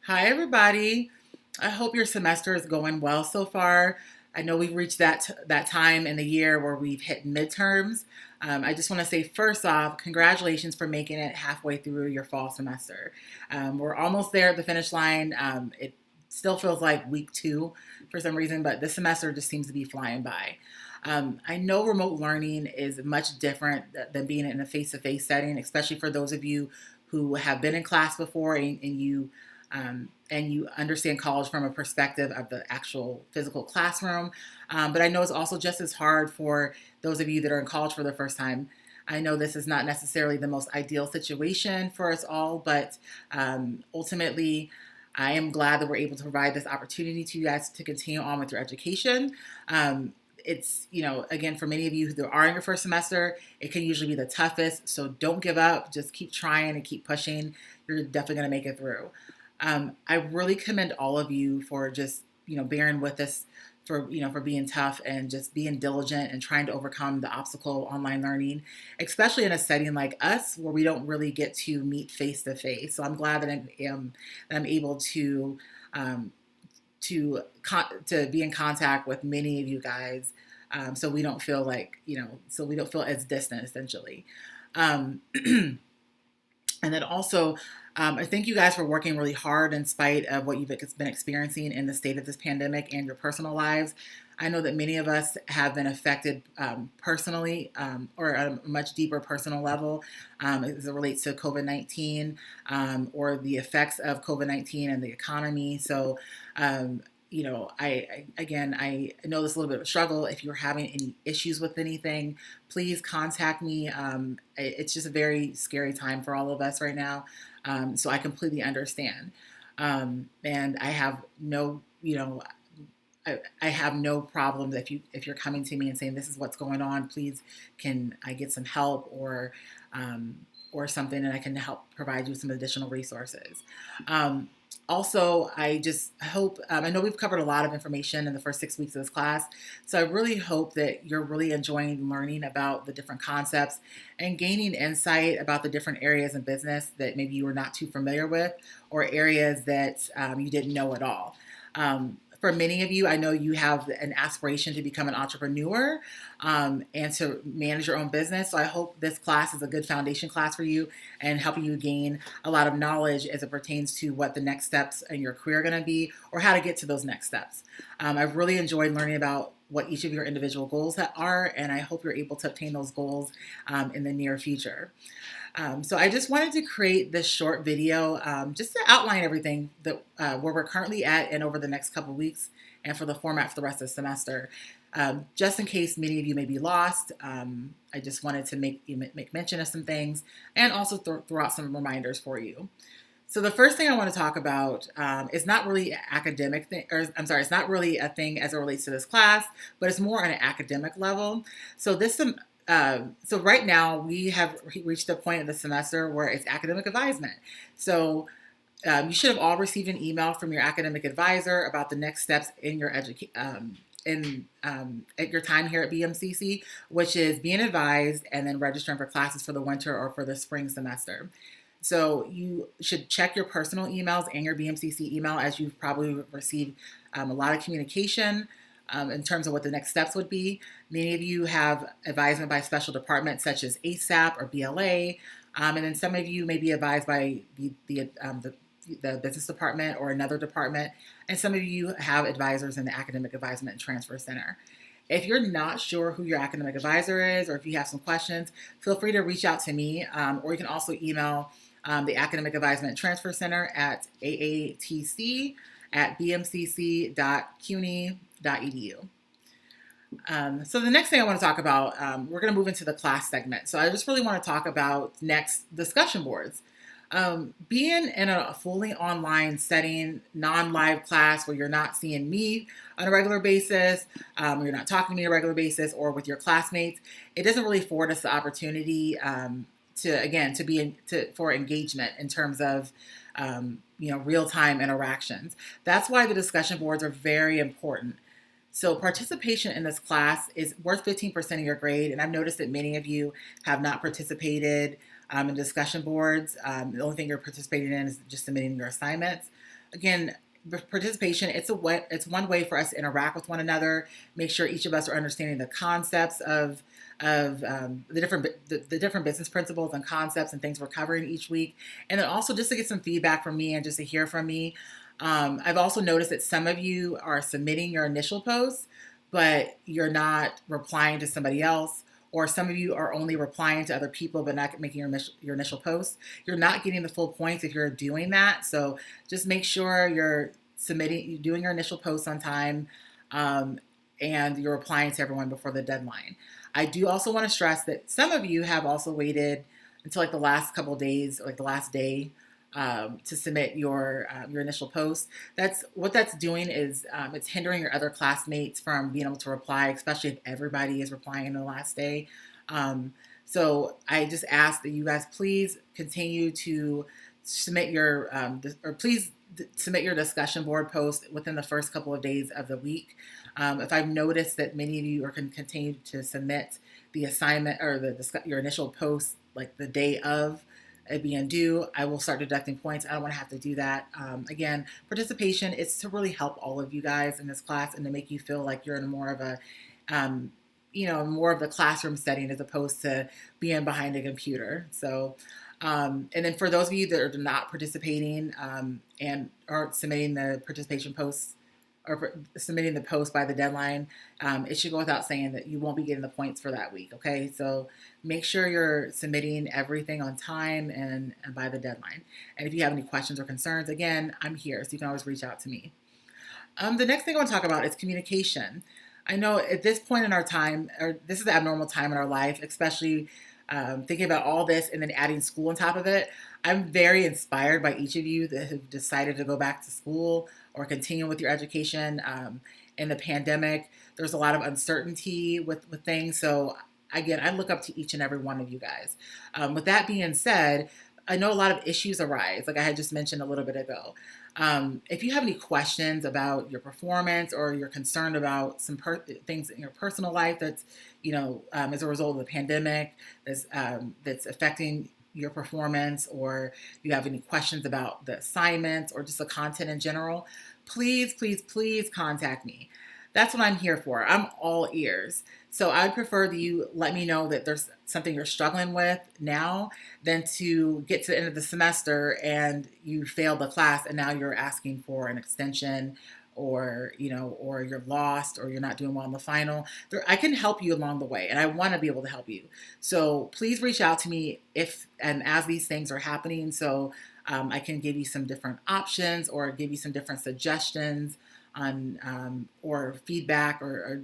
Hi, everybody. I hope your semester is going well so far. I know we've reached that time in the year where we've hit midterms. I just want to say first off, congratulations for making it halfway through your fall semester. We're almost there at the finish line. It still feels like week two for some reason, but this semester just seems to be flying by. I know remote learning is much different than being in a face-to-face setting, especially for those of you who have been in class before and you understand college from a perspective of the actual physical classroom. But I know it's also just as hard for those of you that are in college for the first time. I know this is not necessarily the most ideal situation for us all, but ultimately, I am glad that we're able to provide this opportunity to you guys to continue on with your education. It's, again, for many of you who are in your first semester, it can usually be the toughest. So don't give up. Just keep trying and keep pushing. You're definitely going to make it through. I really commend all of you for just, bearing with us for being tough and just being diligent and trying to overcome the obstacle of online learning, especially in a setting like us where we don't really get to meet face to face. So I'm glad that I'm able um, to be in contact with many of you guys, so we don't feel so we don't feel as distant essentially. Um, And then also, I thank you guys for working really hard in spite of what you've been experiencing in the state of this pandemic and your personal lives. I know that many of us have been affected personally, or at a much deeper personal level, as it relates to COVID 19, or the effects of COVID 19 and the economy. So, I know this is a little bit of a struggle. If you're having any issues with anything, please contact me. It's just a very scary time for all of us right now. So I completely understand. And I have I have no problems if you're coming to me and saying this is what's going on. Please, can I get some help or something, and I can help provide you some additional resources. Um, Also, I just hope, I know we've covered a lot of information in the first 6 weeks of this class, so I really hope that you're really enjoying learning about the different concepts and gaining insight about the different areas in business that maybe you were not too familiar with, or areas that you didn't know at all. For many of you, I know you have an aspiration to become an entrepreneur and to manage your own business. So I hope this class is a good foundation class for you and helping you gain a lot of knowledge as it pertains to what the next steps in your career are going to be or how to get to those next steps. I've really enjoyed learning about what each of your individual goals are, and I hope you're able to obtain those goals in the near future. So I just wanted to create this short video just to outline everything that where we're currently at and over the next couple of weeks, and for the format for the rest of the semester. Just in case many of you may be lost, I just wanted to make mention of some things and also throw out some reminders for you. So the first thing I want to talk about is not really an academic thing, or I'm sorry, it's not really a thing as it relates to this class, but it's more on an academic level. So so right now we have reached the point of the semester where it's academic advisement. So you should have all received an email from your academic advisor about the next steps in your education. At your time here at BMCC, which is being advised and then registering for classes for the winter or for the spring semester. So you should check your personal emails and your BMCC email, as you've probably received a lot of communication in terms of what the next steps would be. Many of you have advisement by special departments such as ASAP or BLA, and then some of you may be advised by the business department or another department, and some of you have advisors in the Academic Advisement and Transfer Center. If you're not sure who your academic advisor is, or if you have some questions, feel free to reach out to me, or you can also email the Academic Advisement and Transfer Center at aatc@bmcc.cuny.edu. So the next thing I want to talk about, we're going to move into the class segment. So I just really want to talk about next discussion boards. Being in a fully online setting, non-live class where you're not seeing me on a regular basis, you're not talking to me on a regular basis, or with your classmates, it doesn't really afford us the opportunity for engagement in terms of real-time interactions. That's why the discussion boards are very important. So participation in this class is worth 15% of your grade, and I've noticed that many of you have not participated and discussion boards. The only thing you're participating in is just submitting your assignments. Again, participation, it's one way for us to interact with one another, make sure each of us are understanding the concepts of the different business principles and concepts and things we're covering each week, and then also just to get some feedback from me and just to hear from me. I've also noticed that some of you are submitting your initial posts, but you're not replying to somebody else, or some of you are only replying to other people but not making your initial posts. You're not getting the full points if you're doing that. So just make sure you're doing your initial posts on time, and you're replying to everyone before the deadline. I do also want to stress that some of you have also waited until like the last couple of days, like the last day, to submit your initial post. That's doing is it's hindering your other classmates from being able to reply, especially if everybody is replying in the last day. So I just ask that you guys please continue to submit please submit your discussion board post within the first couple of days of the week. If I've noticed that many of you are going to continue to submit the assignment or your initial post like the day of it being due, I will start deducting points. I don't want to have to do that. Again, participation is to really help all of you guys in this class and to make you feel like you're in more of a, more of the classroom setting as opposed to being behind a computer. So, and then for those of you that are not participating and aren't submitting the participation posts or submitting the post by the deadline, it should go without saying that you won't be getting the points for that week. Okay, so make sure you're submitting everything on time and by the deadline. And if you have any questions or concerns, again, I'm here, so you can always reach out to me. The next thing I want to talk about is communication. I know at this point in our time, or this is the abnormal time in our life, especially thinking about all this and then adding school on top of it. I'm very inspired by each of you that have decided to go back to school or continue with your education in the pandemic. There's a lot of uncertainty with things. So again, I look up to each and every one of you guys. With that being said, I know a lot of issues arise, like I had just mentioned a little bit ago. If you have any questions about your performance or you're concerned about some things in your personal life that's, as a result of the pandemic that's affecting your performance, or you have any questions about the assignments or just the content in general, please, please, please contact me. That's what I'm here for. I'm all ears. So I'd prefer that you let me know that there's something you're struggling with now than to get to the end of the semester and you failed the class and now you're asking for an extension, or or you're lost or you're not doing well in the final. I can help you along the way, and I want to be able to help you. So please reach out to me if and as these things are happening, so I can give you some different options or give you some different suggestions on or feedback or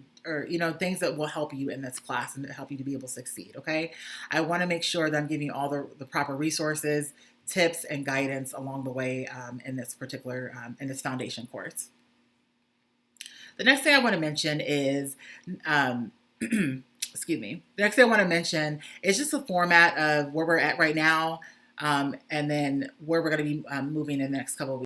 things that will help you in this class and help you to be able to succeed. Okay, I want to make sure that I'm giving you all the proper resources, tips, and guidance along the way in this particular in this foundation course. The next thing I want to mention is excuse me. The next thing I want to mention is just the format of where we're at right now, and then where we're going to be moving in the next couple of weeks.